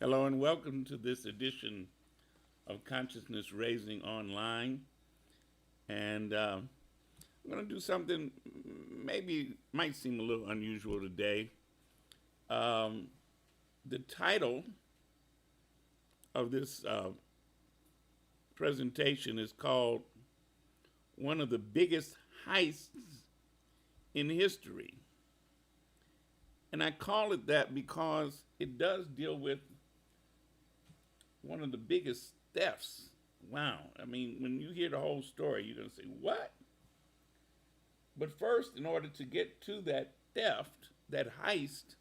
Hello and welcome to this edition of Consciousness Raising Online. And I'm going to do something maybe might seem a little unusual today. The title of this presentation is called One of the Biggest Heists in History. And I call it that because it does deal with one of the biggest thefts. Wow. I mean, when you hear the whole story, you're going to say, what? But first, in order to get to that theft, that heist,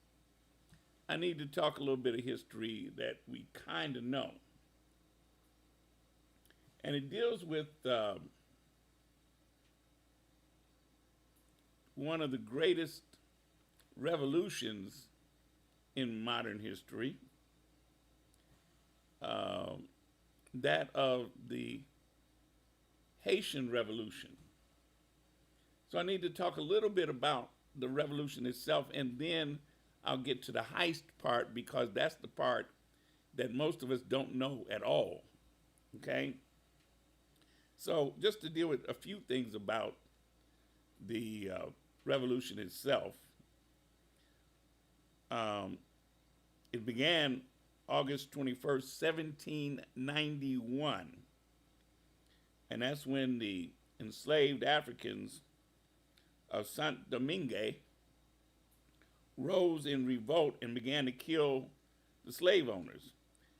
I need to talk a little bit of history that we kind of know. And it deals with one of the greatest revolutions in modern history, that of the Haitian Revolution. So I need to talk a little bit about the revolution itself, and then I'll get to the heist part, because that's the part that most of us don't know at all, okay? So just to deal with a few things about the revolution itself. It began August 21st, 1791. And that's when the enslaved Africans of Saint Domingue rose in revolt and began to kill the slave owners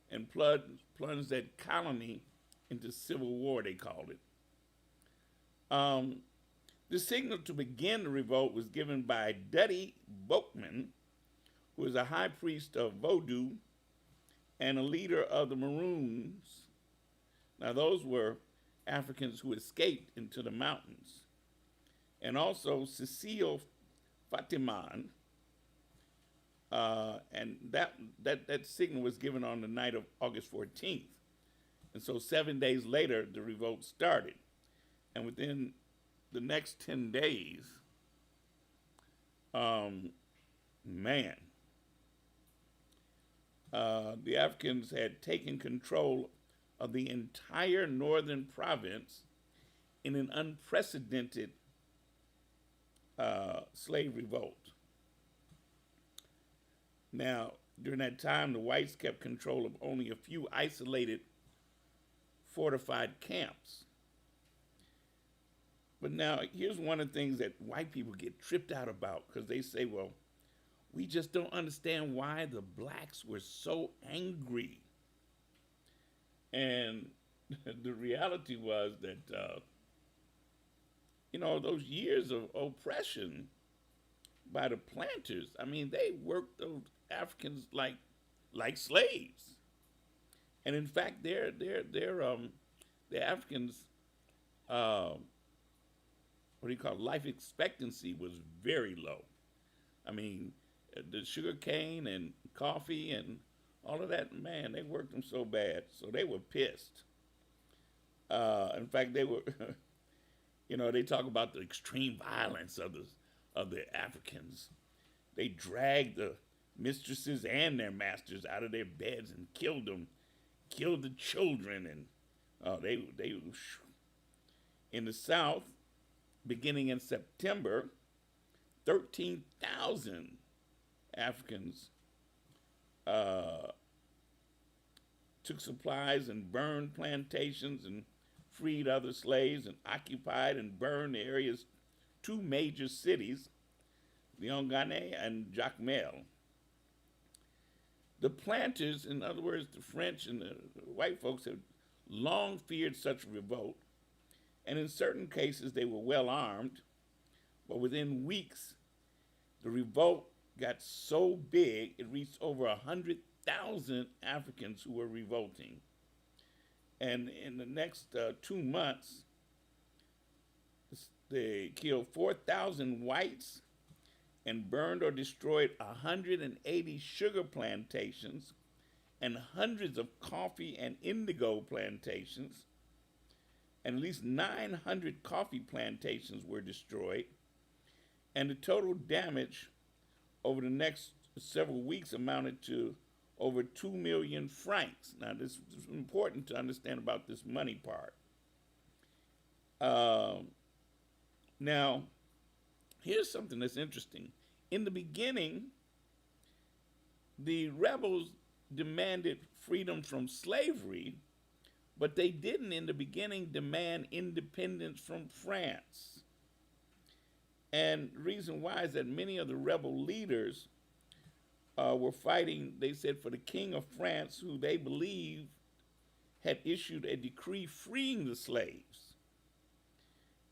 and plunged that colony into civil war, they called it. The signal to begin the revolt was given by Dutty Boukman, who was a high priest of Vodou and a leader of the Maroons. Now, those were Africans who escaped into the mountains. And also Cecile Fatiman, and that signal was given on the night of August 14th. And so 7 days later, the revolt started. And within the next 10 days, the Africans had taken control of the entire northern province in an unprecedented slave revolt. Now, during that time, the whites kept control of only a few isolated fortified camps. But now, here's one of the things that white people get tripped out about because they say, well, we just don't understand why the blacks were so angry. And the reality was that, those years of oppression by the planters, I mean, they worked those Africans like slaves. And in fact, the Africans, uh, what do you call it, life expectancy was very low. I mean, the sugar cane and coffee and all of that, man, they worked them so bad. So they were pissed. In fact, they were, they talk about the extreme violence of the Africans. They dragged the mistresses and their masters out of their beds and killed them, killed the children, and they in the South, beginning in September, 13,000 Africans took supplies and burned plantations and freed other slaves and occupied and burned the area's two major cities, Leongane and Jacmel. The planters, in other words, the French and the white folks, had long feared such a revolt, and in certain cases they were well armed, but within weeks the revolt got so big it reached over 100,000 Africans who were revolting. And in the next 2 months, they killed 4,000 whites and burned or destroyed 180 sugar plantations and hundreds of coffee and indigo plantations. And at least 900 coffee plantations were destroyed. And the total damage over the next several weeks amounted to over 2 million francs. Now, this is important to understand about this money part. Now, here's something that's interesting. In the beginning, the rebels demanded freedom from slavery, but they didn't in the beginning demand independence from France. And the reason why is that many of the rebel leaders were fighting, they said, for the King of France, who they believed had issued a decree freeing the slaves,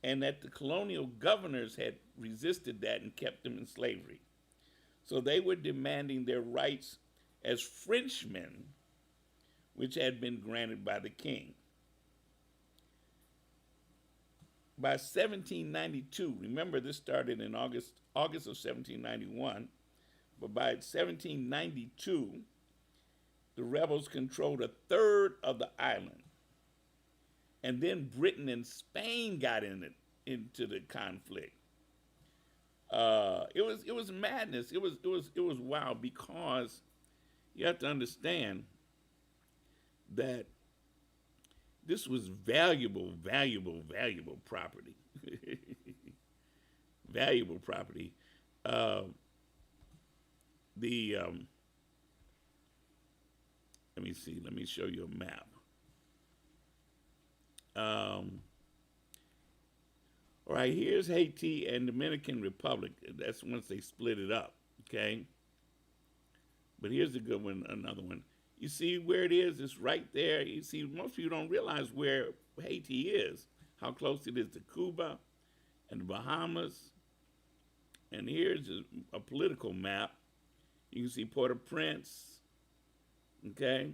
and that the colonial governors had resisted that and kept them in slavery. So they were demanding their rights as Frenchmen, which had been granted by the king. By 1792, remember this started in August of 1791, but by 1792, the rebels controlled a third of the island. And then Britain and Spain got into the conflict. It was madness. It was wild, because you have to understand that this was valuable property. Valuable property. Let me see. Let me show you a map. All right, here's Haiti and Dominican Republic. That's once they split it up, okay? But here's a good one, another one. You see where it is? It's right there. You see, most people don't realize where Haiti is, how close it is to Cuba and the Bahamas. And here's a political map. You can see Port-au-Prince, okay?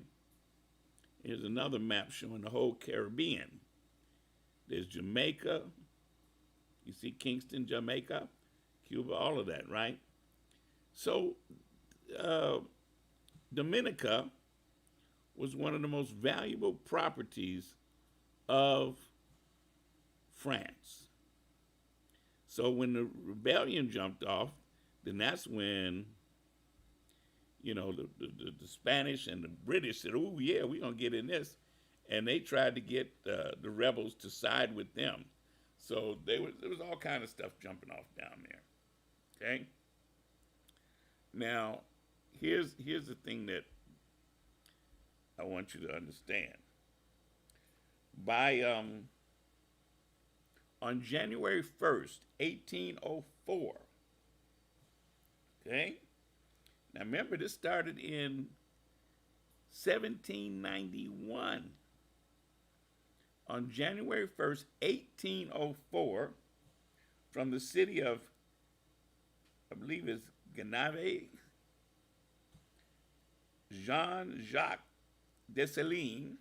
Here's another map showing the whole Caribbean. There's Jamaica. You see Kingston, Jamaica, Cuba, all of that, right? So Dominica was one of the most valuable properties of France. So when the rebellion jumped off, then that's when, the Spanish and the British said, oh, yeah, we're going to get in this. And they tried to get the rebels to side with them. So there was all kind of stuff jumping off down there, okay? Now, here's the thing that I want you to understand. by on January 1st, 1804. Okay? Now remember, this started in 1791. On January 1st, 1804, from the city of, I believe it's Genève, Jean-Jacques Dessalines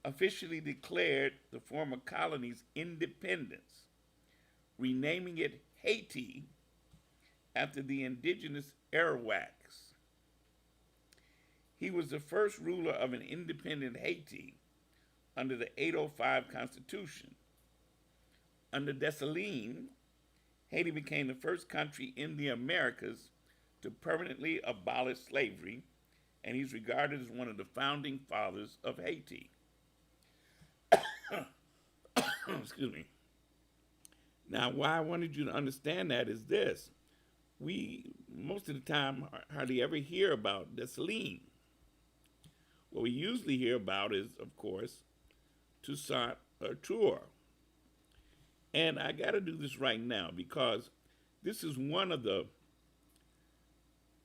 officially declared the former colony's independence, renaming it Haiti after the indigenous Arawaks. He was the first ruler of an independent Haiti under the 805 Constitution. Under Dessalines, Haiti became the first country in the Americas to permanently abolish slavery, and he's regarded as one of the founding fathers of Haiti. Excuse me. Now, why I wanted you to understand that is this. We, most of the time, hardly ever hear about Dessalines. What we usually hear about is, of course, Toussaint Louverture. And I got to do this right now because this is one of the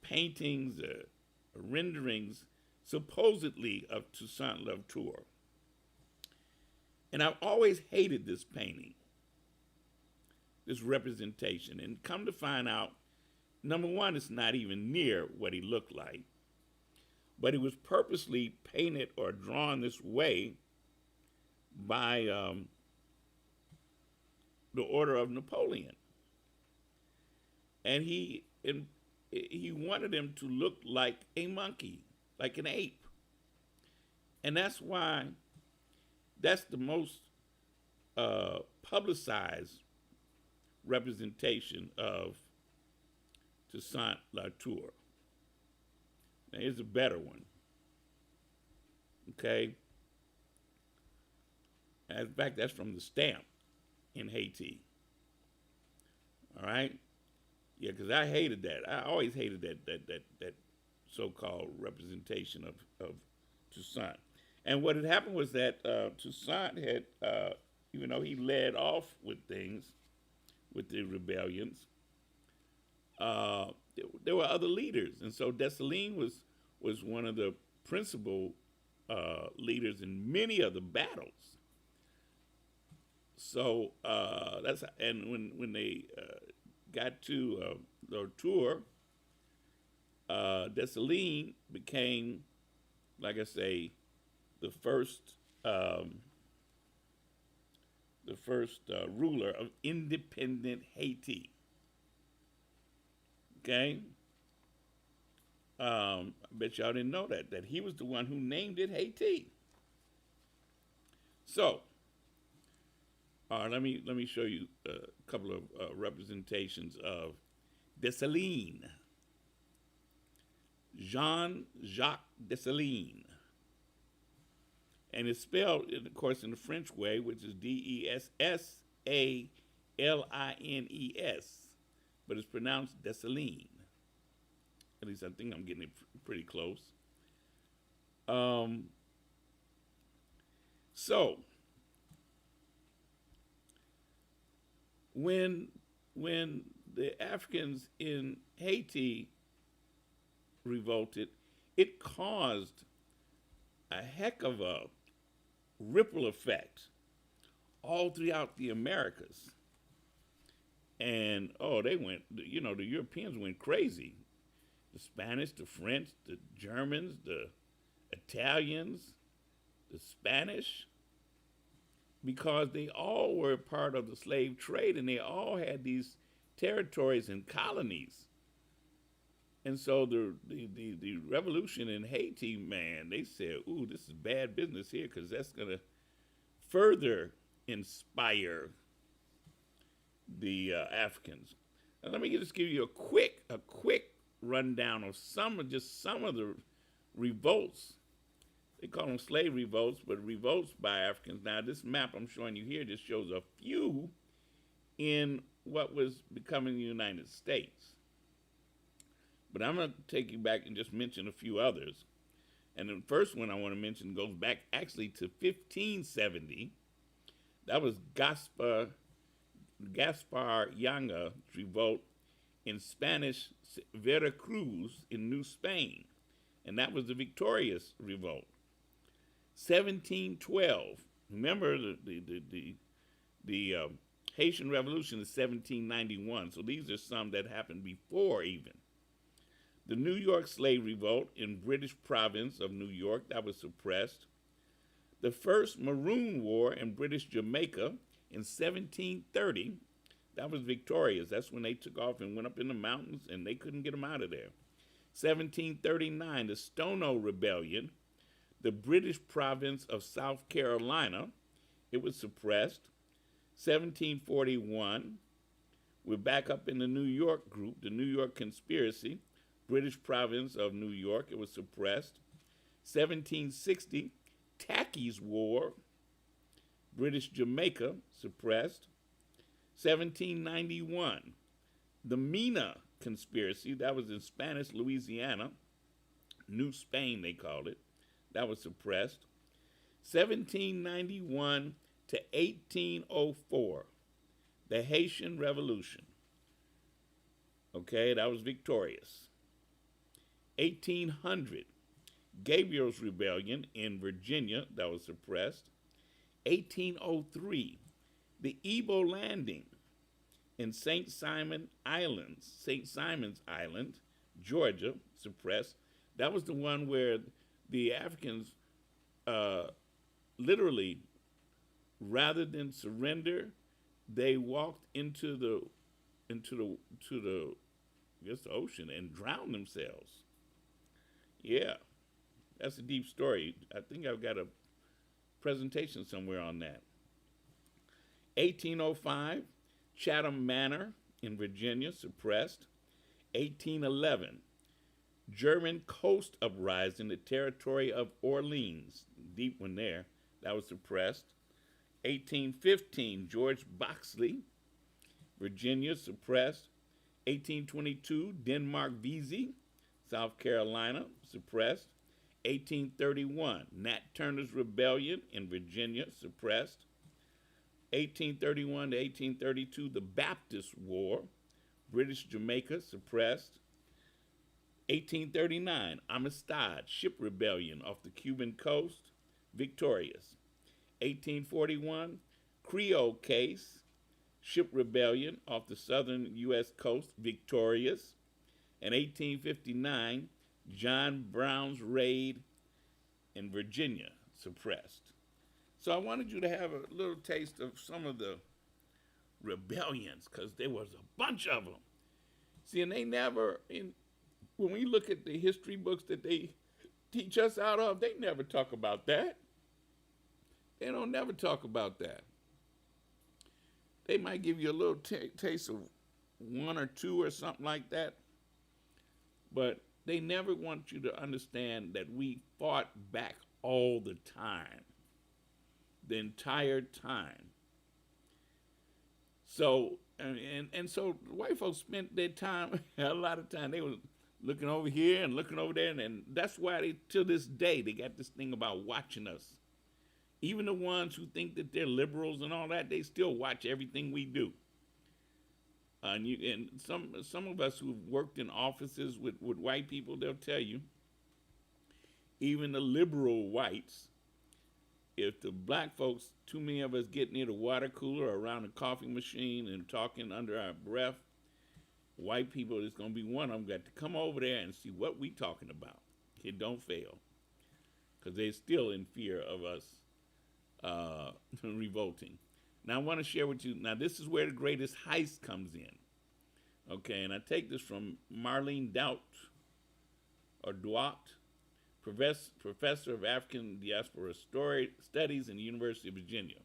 paintings, renderings, supposedly of Toussaint Louverture. And I've always hated this painting, this representation. And come to find out, number one, it's not even near what he looked like. But he was purposely painted or drawn this way by the order of Napoleon. And he wanted him to look like a monkey, like an ape. And that's why that's the most publicized representation of Toussaint Louverture. Now, here's a better one. Okay? In fact, that's from the stamp in Haiti. All right? Yeah, because I hated that. I always hated that so-called representation of Toussaint. And what had happened was that Toussaint had, even though he led off with things, with the rebellions, there were other leaders. And so Dessalines was one of the principal leaders in many of the battles. So that's, and when they got to Louverture, Dessalines became, like I say, the first ruler of independent Haiti. Okay? I bet y'all didn't know that he was the one who named it Haiti. So, let me show you a couple of representations of Dessalines. Jean-Jacques Dessalines. And it's spelled, of course, in the French way, which is Desssalines, but it's pronounced Dessalines. At least I think I'm getting it pretty close. So, when the Africans in Haiti revolted, it caused a heck of a ripple effect all throughout the Americas. And, they went, the Europeans went crazy. The Spanish, the French, the Germans, the Italians, the Spanish, because they all were part of the slave trade and they all had these territories and colonies. And so the revolution in Haiti, man, they said, ooh, this is bad business here because that's going to further inspire the Africans. Now, let me just give you a quick rundown of some of the revolts. They call them slave revolts, but revolts by Africans. Now, this map I'm showing you here just shows a few in what was becoming the United States. But I'm going to take you back and just mention a few others. And the first one I want to mention goes back actually to 1570. That was Gaspar Yanga revolt in Spanish Veracruz in New Spain, and that was the victorious revolt. 1712. Remember the Haitian Revolution is 1791, so these are some that happened before even. The New York Slave Revolt in British province of New York, that was suppressed. The first Maroon War in British Jamaica in 1730, that was victorious. That's when they took off and went up in the mountains and they couldn't get them out of there. 1739, the Stono Rebellion, the British province of South Carolina, it was suppressed. 1741, we're back up in the New York group, the New York Conspiracy, British province of New York, it was suppressed. 1760, Tacky's War, British Jamaica, suppressed. 1791, the Mina Conspiracy, that was in Spanish Louisiana, New Spain they called it, that was suppressed. 1791 to 1804, the Haitian Revolution. Okay, that was victorious. 1800, Gabriel's Rebellion in Virginia, that was suppressed. 1803, the Ebo Landing in St. Simon's Island, Georgia, suppressed. That was the one where the Africans literally, rather than surrender, they walked into the I guess the ocean and drowned themselves. Yeah, that's a deep story. I think I've got a presentation somewhere on that. 1805, Chatham Manor in Virginia, suppressed. 1811, German coast uprising, the territory of Orleans, deep one there, that was suppressed. 1815, George Boxley, Virginia, suppressed. 1822, Denmark Vesey, South Carolina, suppressed. 1831, Nat Turner's Rebellion in Virginia, suppressed. 1831 to 1832, the Baptist War, British Jamaica, suppressed. 1839, Amistad Ship Rebellion off the Cuban coast, victorious. 1841, Creole Case, Ship Rebellion off the southern U.S. coast, victorious. And 1859, John Brown's Raid in Virginia, suppressed. So I wanted you to have a little taste of some of the rebellions, because there was a bunch of them. See, and they never, when we look at the history books that they teach us out of, they never talk about that. They don't never talk about that. They might give you a little taste of one or two or something like that, but they never want you to understand that we fought back all the time, the entire time. So, and so white folks spent their time, a lot of time, they were looking over here and looking over there, and that's why they, to this day, they got this thing about watching us. Even the ones who think that they're liberals and all that, they still watch everything we do. And some of us who've worked in offices with white people, they'll tell you, even the liberal whites, if the black folks, too many of us get near the water cooler or around the coffee machine and talking under our breath, white people, it's going to be one of them got to come over there and see what we talking about. It don't fail, because they're still in fear of us revolting. Now I want to share with you, now this is where the greatest heist comes in. Okay, and I take this from Marlene Doubt, professor of African Diaspora Studies in the University of Virginia.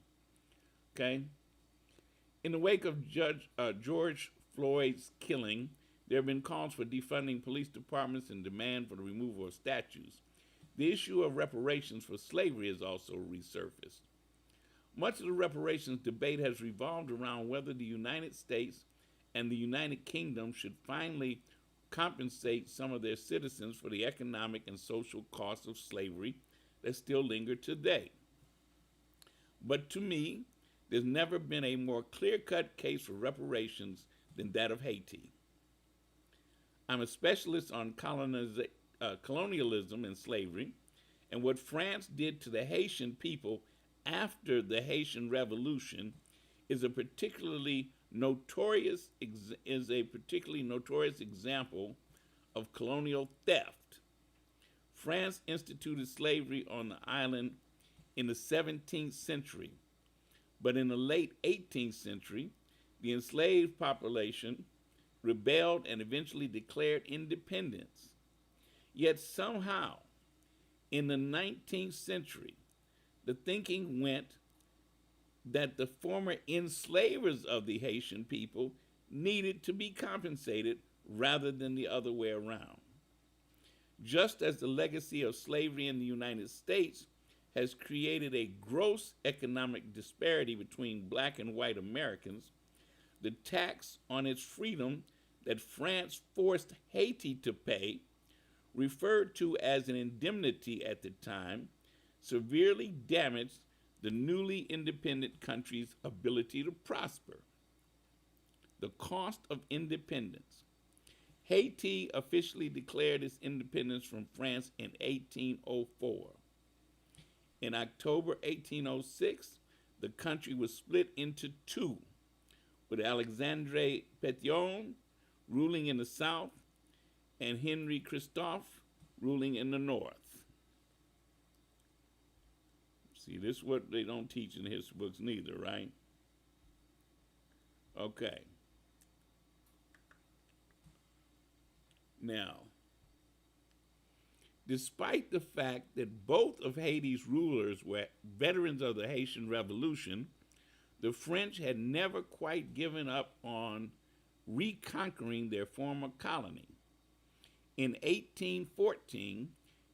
Okay? In the wake of George Floyd's killing, there have been calls for defunding police departments and demand for the removal of statues. The issue of reparations for slavery has also resurfaced. Much of the reparations debate has revolved around whether the United States and the United Kingdom should finally compensate some of their citizens for the economic and social costs of slavery that still linger today. But to me, there's never been a more clear-cut case for reparations than that of Haiti. I'm a specialist on colonialism and slavery, and what France did to the Haitian people after the Haitian Revolution is a particularly notorious example of colonial theft. France instituted slavery on the island in the 17th century, but in the late 18th century, the enslaved population rebelled and eventually declared independence. Yet somehow, in the 19th century, the thinking went that the former enslavers of the Haitian people needed to be compensated rather than the other way around. Just as the legacy of slavery in the United States has created a gross economic disparity between black and white Americans, the tax on its freedom that France forced Haiti to pay, referred to as an indemnity at the time, severely damaged the newly independent country's ability to prosper. The cost of independence. Haiti officially declared its independence from France in 1804. In October 1806, the country was split into two, with Alexandre Pétion ruling in the south and Henri Christophe ruling in the north. See, this is what they don't teach in history books neither, right? Okay. Now, despite the fact that both of Haiti's rulers were veterans of the Haitian Revolution, the French had never quite given up on reconquering their former colony. In 1814,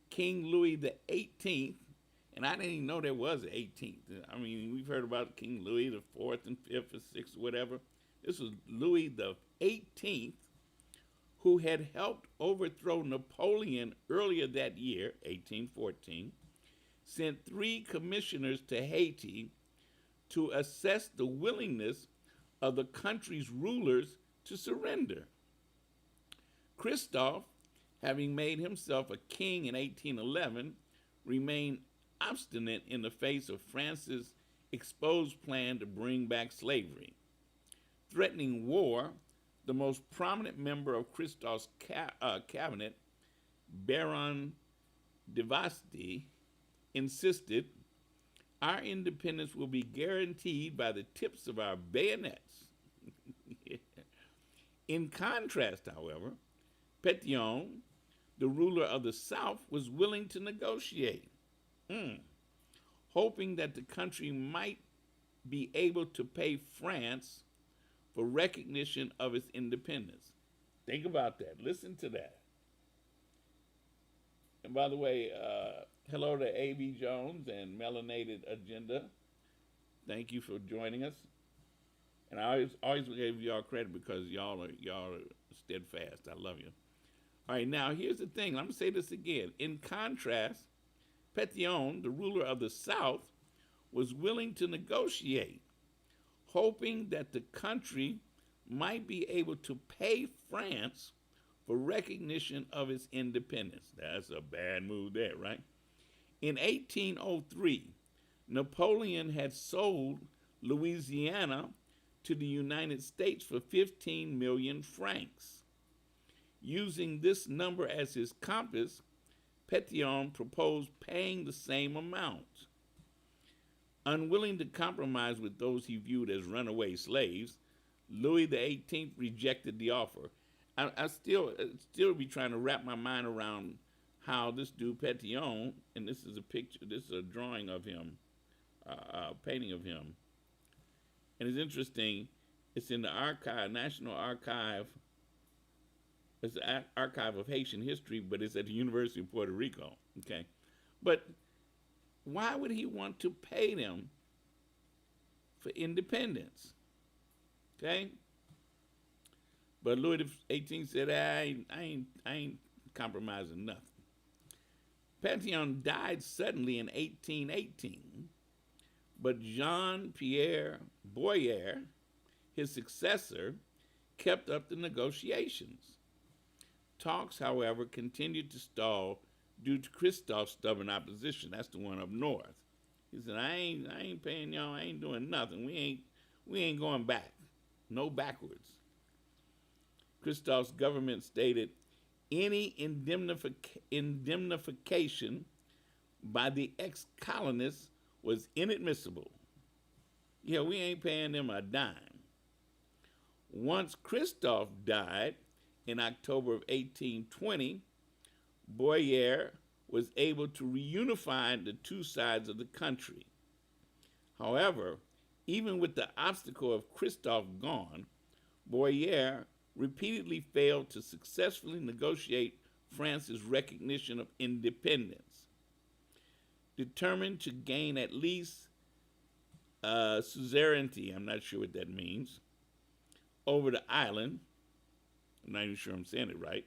King Louis XVIII, and I didn't even know there was an 18th. I mean, we've heard about King Louis the 4th and 5th or 6th or whatever. This was Louis the 18th, who had helped overthrow Napoleon earlier that year, 1814, sent 3 commissioners to Haiti to assess the willingness of the country's rulers to surrender. Christophe, having made himself a king in 1811, remained obstinate in the face of France's exposed plan to bring back slavery. Threatening war, the most prominent member of Christophe's cabinet, Baron de Vasty, insisted, "Our independence will be guaranteed by the tips of our bayonets." In contrast, however, Pétion, the ruler of the South, was willing to negotiate, hoping that the country might be able to pay France for recognition of its independence. Think about that. Listen to that. And by the way, hello to A.B. Jones and Melanated Agenda. Thank you for joining us. And I always give y'all credit because y'all are steadfast. I love you. All right, now here's the thing. Let me say this again. In contrast, Pétion, the ruler of the South, was willing to negotiate, hoping that the country might be able to pay France for recognition of its independence. That's a bad move there, right? In 1803, Napoleon had sold Louisiana to the United States for 15 million francs. Using this number as his compass, Pétion proposed paying the same amount. Unwilling to compromise with those he viewed as runaway slaves, Louis XVIII rejected the offer. I still be trying to wrap my mind around how this dude Pétion, and this is a picture, this is a drawing of him, painting of him. And it's interesting, it's in the archive, National Archive, it's the Archive of Haitian History, but it's at the University of Puerto Rico, okay? But why would he want to pay them for independence, okay? But Louis XVIII said, I ain't compromising nothing. Pétion died suddenly in 1818, but Jean-Pierre Boyer, his successor, kept up the negotiations. Talks, however, continued to stall due to Christophe's stubborn opposition. That's the one up north. He said, I ain't paying y'all, I ain't doing nothing. We ain't going back. No backwards. Christophe's government stated any indemnification by the ex-colonists was inadmissible. Yeah, we ain't paying them a dime. Once Christophe died in October of 1820, Boyer was able to reunify the two sides of the country. However, even with the obstacle of Christophe gone, Boyer repeatedly failed to successfully negotiate France's recognition of independence. Determined to gain at least suzerainty, I'm not sure what that means, over the island, I'm not even sure I'm saying it right,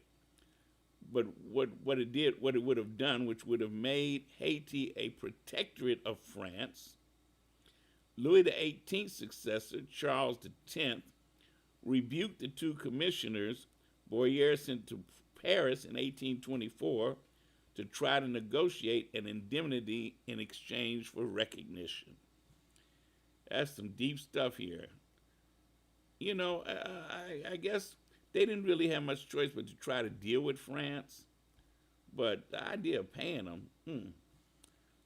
but what it would have done, which would have made Haiti a protectorate of France, Louis XVIII's successor, Charles X, rebuked the two commissioners Boyer sent to Paris in 1824 to try to negotiate an indemnity in exchange for recognition. That's some deep stuff here. You know, I guess they didn't really have much choice but to try to deal with France. But the idea of paying them,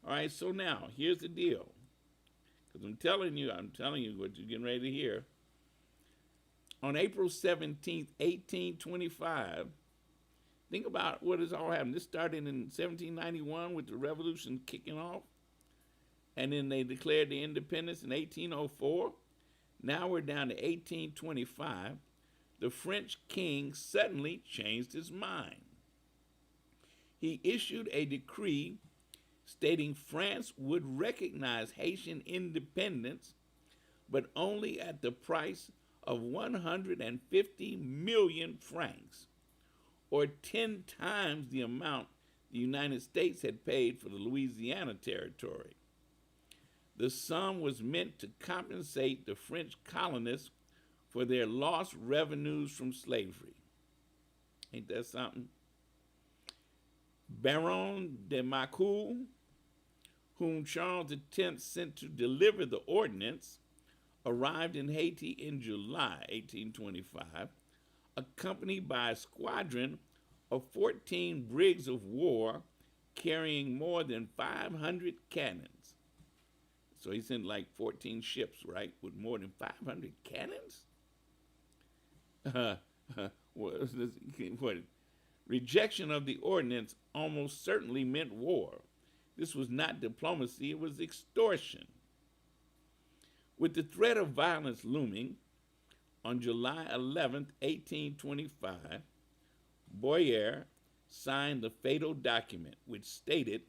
All right, so now, here's the deal. Because I'm telling you what you're getting ready to hear. On April 17th, 1825, think about what has all happened. This started in 1791 with the revolution kicking off. And then they declared the independence in 1804. Now we're down to 1825. The French king suddenly changed his mind. He issued a decree stating France would recognize Haitian independence, but only at the price of 150 million francs, or 10 times the amount the United States had paid for the Louisiana territory. The sum was meant to compensate the French colonists for their lost revenues from slavery. Ain't that something? Baron de Macoul, whom Charles X sent to deliver the ordinance, arrived in Haiti in July 1825, accompanied by a squadron of 14 brigs of war carrying more than 500 cannons. So he sent like 14 ships, right, with more than 500 cannons? What? Rejection of the ordinance almost certainly meant war. This was not diplomacy, it was extortion. With the threat of violence looming, on July 11th, 1825, Boyer signed the fatal document which stated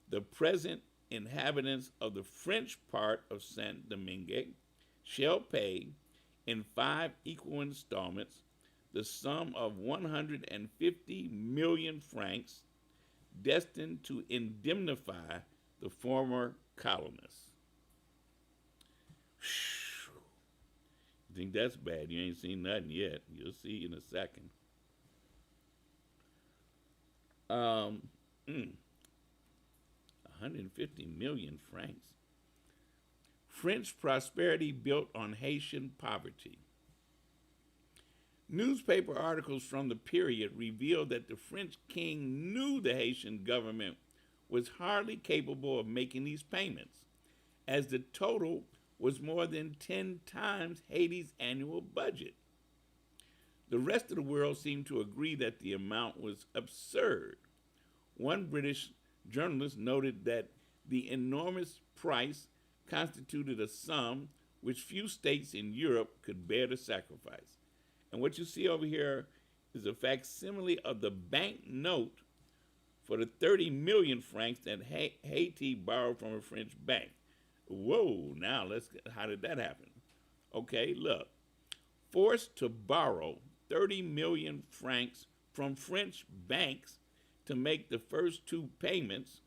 the present inhabitants of the French part of Saint-Domingue shall pay in 5 equal installments the sum of 150 million francs destined to indemnify the former colonists. You think that's bad? You ain't seen nothing yet. You'll see in a second. 150 million francs. French prosperity built on Haitian poverty. Newspaper articles from the period revealed that the French king knew the Haitian government was hardly capable of making these payments, as the total was more than 10 times Haiti's annual budget. The rest of the world seemed to agree that the amount was absurd. One British journalist noted that the enormous price constituted a sum which few states in Europe could bear to sacrifice. And what you see over here is a facsimile of the bank note for the 30 million francs that Haiti borrowed from a French bank. Whoa, now how did that happen? Okay, look. Forced to borrow 30 million francs from French banks to make the first two payments,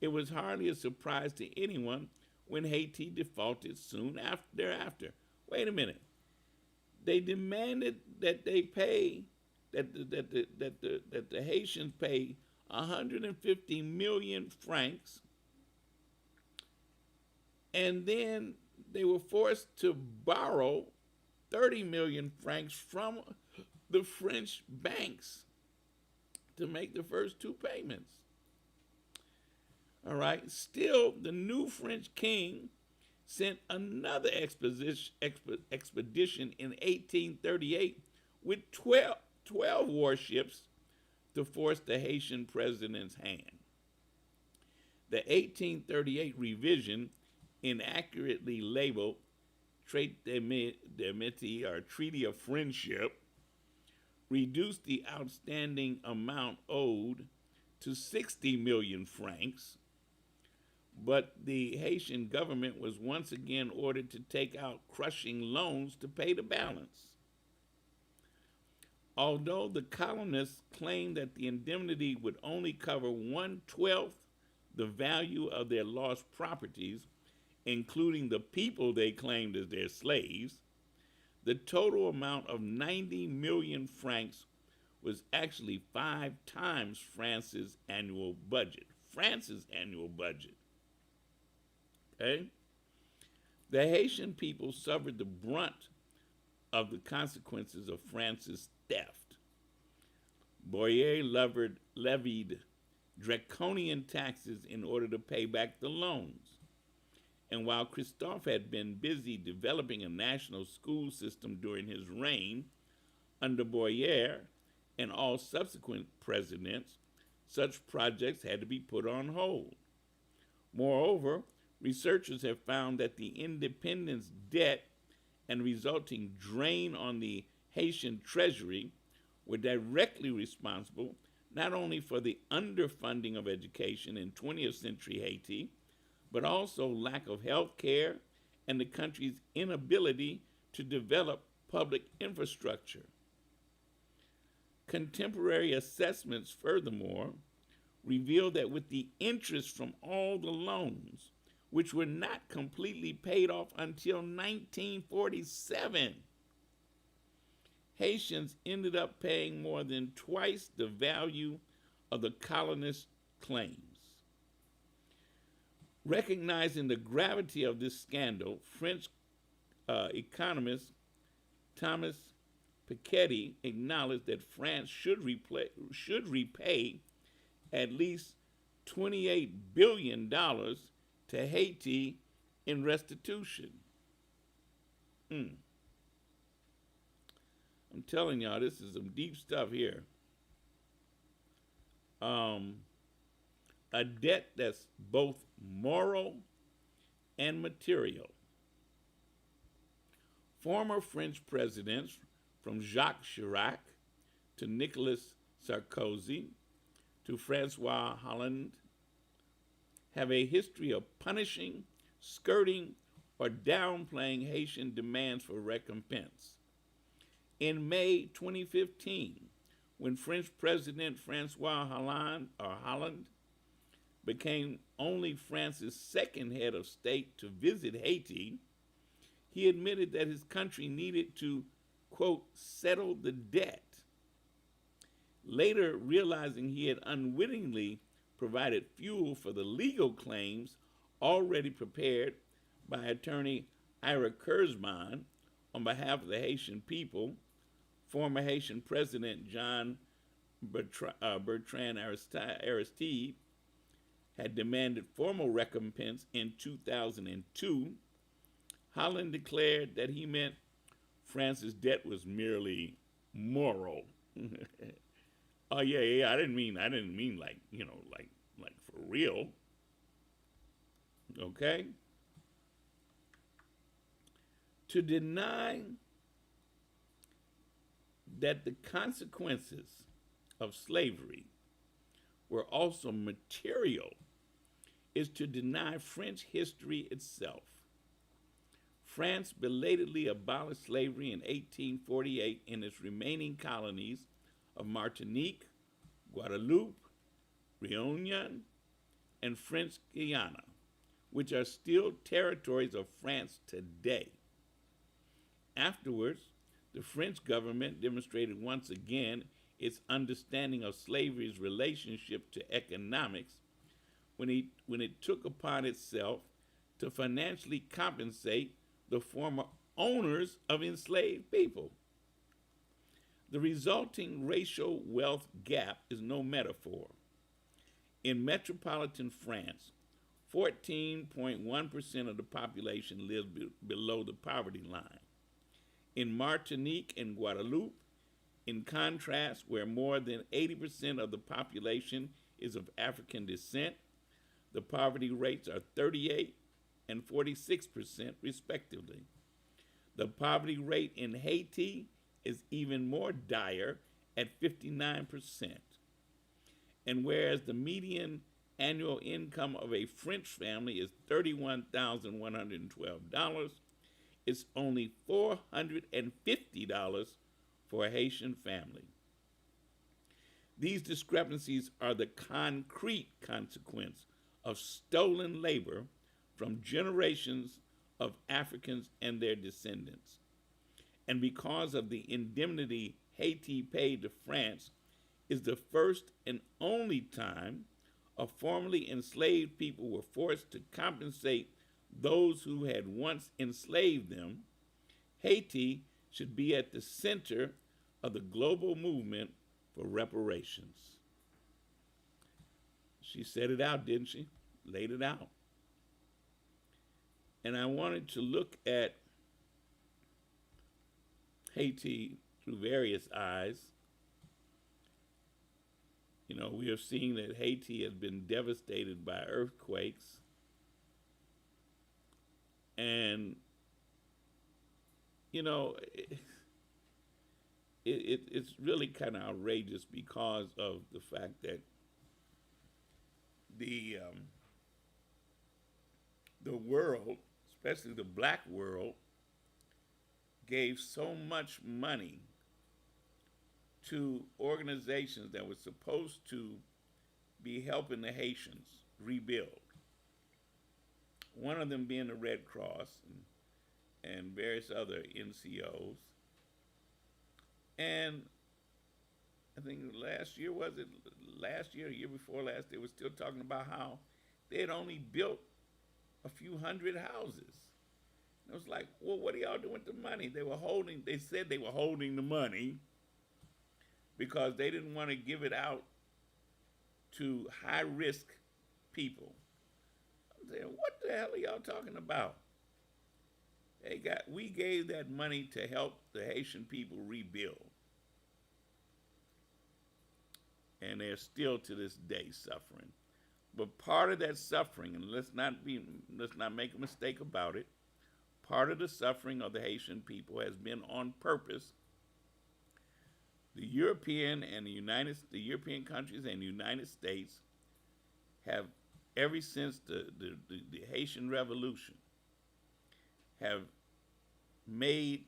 it was hardly a surprise to anyone when Haiti defaulted soon thereafter. Wait a minute. They demanded that they pay, that the Haitians pay 150 million francs, and then they were forced to borrow 30 million francs from the French banks to make the first two payments. All right. Still, the new French king sent another expedition in 1838 with 12 warships to force the Haitian president's hand. The 1838 revision, inaccurately labeled Traité d'Amitié, or Treaty of Friendship, reduced the outstanding amount owed to 60 million francs, but the Haitian government was once again ordered to take out crushing loans to pay the balance. Although the colonists claimed that the indemnity would only cover 1/12 the value of their lost properties, including the people they claimed as their slaves, the total amount of 90 million francs was actually 5 times France's annual budget. Okay? The Haitian people suffered the brunt of the consequences of France's theft. Boyer levied draconian taxes in order to pay back the loans. And while Christophe had been busy developing a national school system during his reign, under Boyer and all subsequent presidents, such projects had to be put on hold. Moreover, researchers have found that the independence debt and resulting drain on the Haitian treasury were directly responsible not only for the underfunding of education in 20th century Haiti, but also lack of health care and the country's inability to develop public infrastructure. Contemporary assessments, furthermore, reveal that with the interest from all the loans, which were not completely paid off until 1947, Haitians ended up paying more than twice the value of the colonists' claims. Recognizing the gravity of this scandal, French economist Thomas Piketty acknowledged that France should repay at least $28 billion to Haiti in restitution. I'm telling y'all, this is some deep stuff here. A debt that's both moral and material. Former French presidents, from Jacques Chirac to Nicolas Sarkozy to Francois Hollande, have a history of punishing, skirting, or downplaying Haitian demands for recompense. In May 2015, when French President Francois Hollande became only France's second head of state to visit Haiti, he admitted that his country needed to, quote, settle the debt. Later, realizing he had unwittingly provided fuel for the legal claims already prepared by attorney Ira Kurzman on behalf of the Haitian people, former Haitian President John Bertrand Aristide had demanded formal recompense in 2002, Hollande declared that he meant France's debt was merely moral. Oh yeah, I didn't mean like, like for real. Okay? To deny that the consequences of slavery were also material is to deny French history itself. France belatedly abolished slavery in 1848 in its remaining colonies of Martinique, Guadeloupe, Réunion, and French Guiana, which are still territories of France today. Afterwards, the French government demonstrated once again its understanding of slavery's relationship to economics when it took upon itself to financially compensate the former owners of enslaved people. The resulting racial wealth gap is no metaphor. In metropolitan France, 14.1% of the population lives below the poverty line. In Martinique and Guadeloupe, in contrast, where more than 80% of the population is of African descent, the poverty rates are 38 and 46% respectively. The poverty rate in Haiti is even more dire at 59%. And whereas the median annual income of a French family is $31,112, it's only $450 for a Haitian family. These discrepancies are the concrete consequence of stolen labor from generations of Africans and their descendants. And because of the indemnity Haiti paid to France, is the first and only time a formerly enslaved people were forced to compensate those who had once enslaved them. Haiti should be at the center of the global movement for reparations. She said it out, didn't she? Laid it out. And I wanted to look at Haiti through various eyes. You know, we have seen that Haiti has been devastated by earthquakes. And, you know, it's really kind of outrageous because of the fact that the world, especially the black world, gave so much money to organizations that were supposed to be helping the Haitians rebuild. One of them being the Red Cross and various other NCOs. And I think last year, was it last year, the year before last, they were still talking about how they had only built a few hundred houses. And it was like, well, what are y'all doing with the money? They said they were holding the money because they didn't want to give it out to high-risk people. I'm saying, what the hell are y'all talking about? We gave that money to help the Haitian people rebuild. And they're still to this day suffering. But part of that suffering, and let's not make a mistake about it, part of the suffering of the Haitian people has been on purpose. The European countries and the United States have, ever since the Haitian Revolution, have made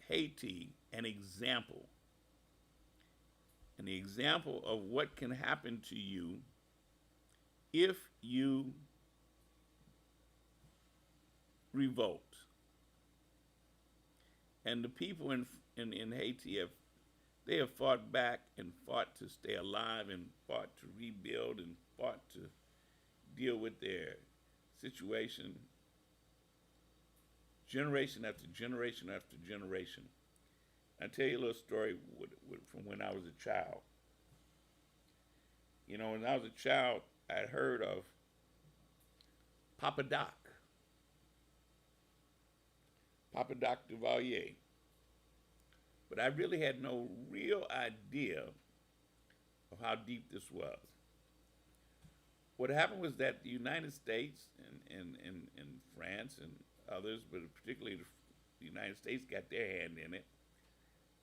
Haiti an example of what can happen to you if you revolt. And the people in Haiti have fought back and fought to stay alive and fought to rebuild and fought to deal with their situation generation after generation after generation. I'll tell you a little story from when I was a child. You know, when I was a child, I'd heard of Papa Doc Duvalier. But I really had no real idea of how deep this was. What happened was that the United States and France and others, but particularly the United States, got their hand in it,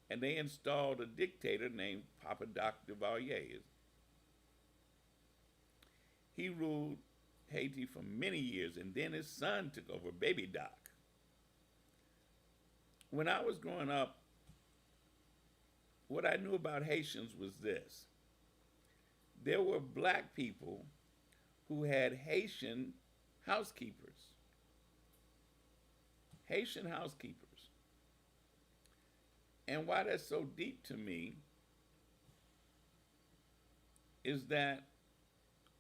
and they installed a dictator named Papa Doc Duvalier. He ruled Haiti for many years, and then his son took over, Baby Doc. When I was growing up, what I knew about Haitians was this: there were black people who had Haitian housekeepers. Haitian housekeepers. And why that's so deep to me is that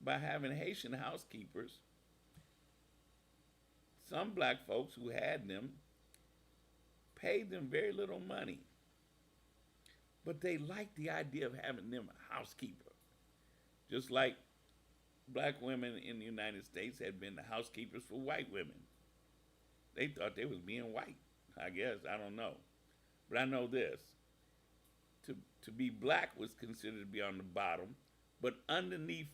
by having Haitian housekeepers, some black folks who had them paid them very little money. But they liked the idea of having them a housekeeper. Just like black women in the United States had been the housekeepers for white women. They thought they was being white, I guess. I don't know. But I know this. To be black was considered to be on the bottom, but underneath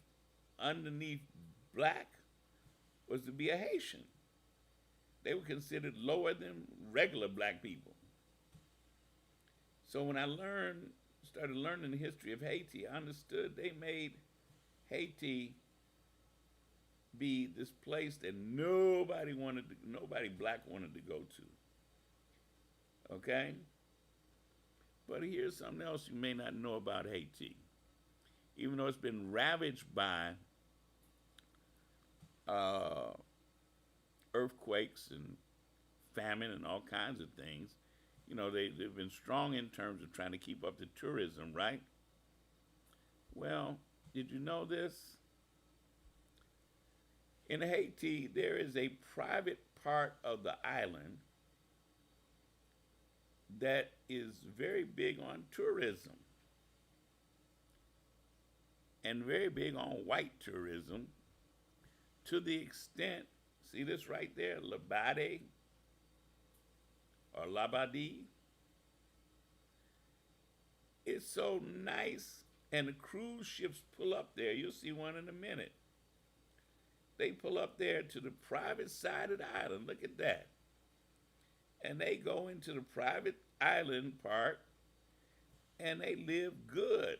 black was to be a Haitian. They were considered lower than regular black people. So when I started learning the history of Haiti, I understood they made Haiti be this place that nobody black wanted to go to. Okay? But here's something else you may not know about Haiti. Even though it's been ravaged by earthquakes and famine and all kinds of things, you know, they've been strong in terms of trying to keep up the tourism, right? Well, did you know this? In Haiti, there is a private part of the island that is very big on tourism and very big on white tourism, to the extent, see this right there, Labade or Labadie? It's so nice, and the cruise ships pull up there. You'll see one in a minute. They pull up there to the private side of the island. Look at that. And they go into the private island part, and they live good.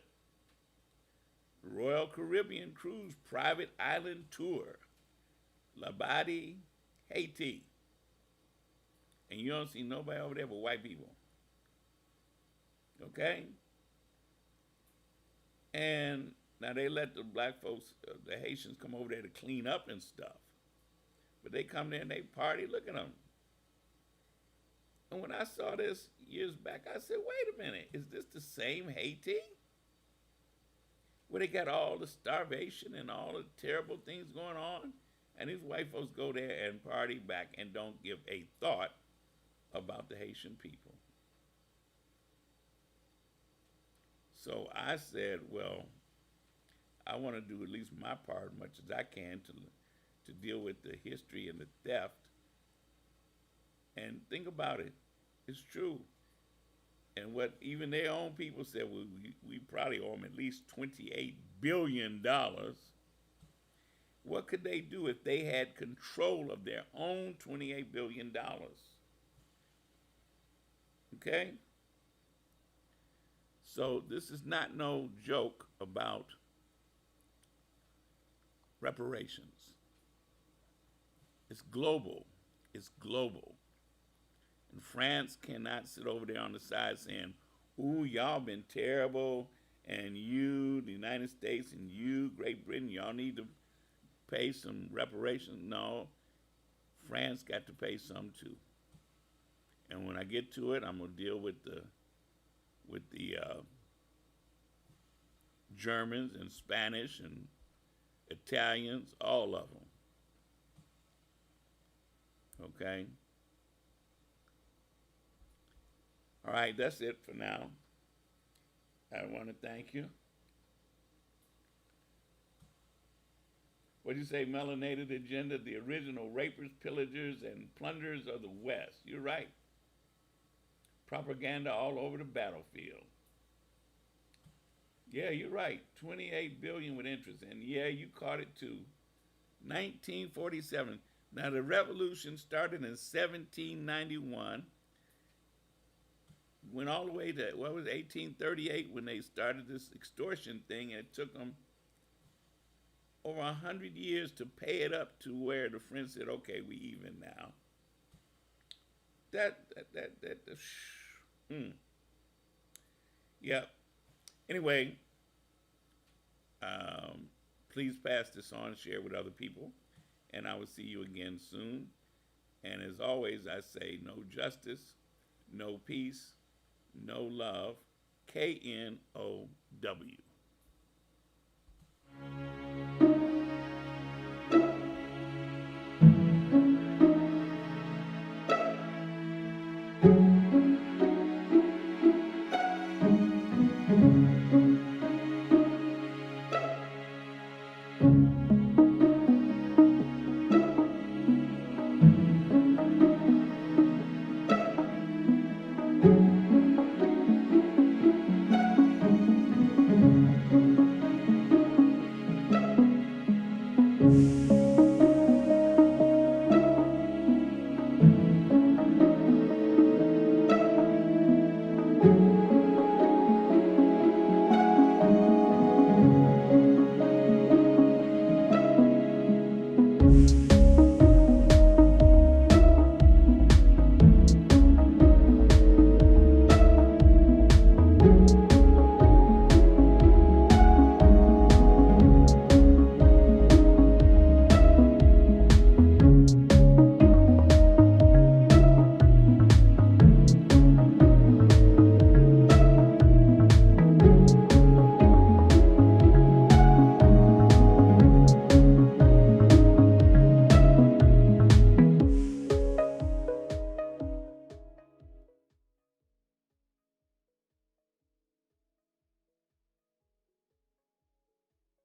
Royal Caribbean Cruise Private Island Tour, Labadie, Haiti. And you don't see nobody over there but white people. Okay? And now they let the black folks, the Haitians, come over there to clean up and stuff. But they come there and they party. Look at them. And when I saw this years back, I said, wait a minute, is this the same Haiti? Where they got all the starvation and all the terrible things going on? And these white folks go there and party back and don't give a thought about the Haitian people. So I said, well, I want to do at least my part as much as I can to deal with the history and the theft. And think about it. It's true. And what even their own people said, well, we probably owe them at least $28 billion. What could they do if they had control of their own $28 billion? Okay? So this is not no joke about reparations. It's global. It's global. And France cannot sit over there on the side saying, ooh, y'all been terrible, and you, the United States, and you, Great Britain, y'all need to pay some reparations. No, France got to pay some too. And when I get to it, I'm gonna deal with the Germans and Spanish and Italians, all of them. Okay? All right, that's it for now. I want to thank you. What do you say, melanated agenda? The original rapers, pillagers, and plunderers of the West. You're right. Propaganda all over the battlefield. Yeah, you're right. 28 billion with interest. And yeah, you caught it too. 1947. Now the revolution started in 1791. Went all the way to, 1838 when they started this extortion thing, and it took them over 100 years to pay it up to where the French said, okay, we even now. Mm. Yep. Anyway, please pass this on, share with other people, and I will see you again soon. And as always, I say no justice, no peace, no love. KNOW.